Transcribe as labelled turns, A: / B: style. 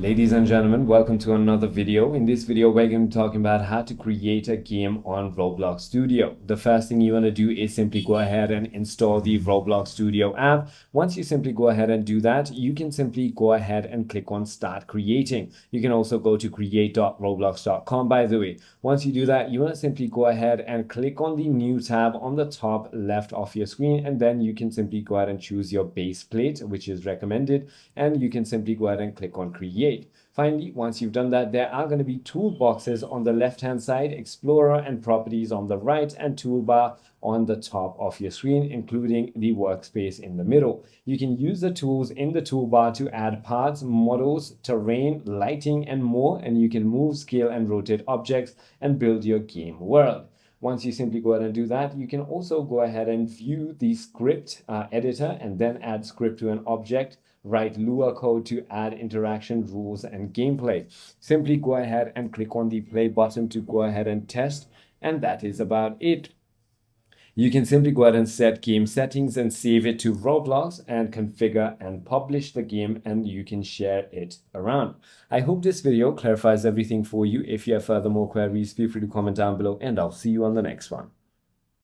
A: Ladies and gentlemen, welcome to another video. In this video, we're going to be talking about how to create a game on Roblox Studio. The first thing you want to do is simply go ahead and install the Roblox Studio app. Once you simply go ahead and do that, you can simply go ahead and click on Start Creating. You can also go to create.roblox.com, by the way. Once you do that, you want to simply go ahead and click on the New tab on the top left of your screen, and then you can simply go ahead and choose your base plate, which is recommended, and you can simply go ahead and click on Create. Finally, once you've done that, there are going to be toolboxes on the left-hand side, Explorer and Properties on the right, and Toolbar on the top of your screen, including the workspace in the middle. You can use the tools in the toolbar to add parts, models, terrain, lighting, and more, and you can move, scale, and rotate objects and build your game world. Once you simply go ahead and do that, you can also go ahead and view the script editor and then add script to an object. Write Lua code to add interaction, rules, and gameplay. Simply go ahead and click on the play button to go ahead and test, and that is about it. You can simply go ahead and set game settings and save it to Roblox and configure and publish the game, and you can share it around. I hope this video clarifies everything for you. If you have further more queries, feel free to comment down below, and I'll see you on the next one.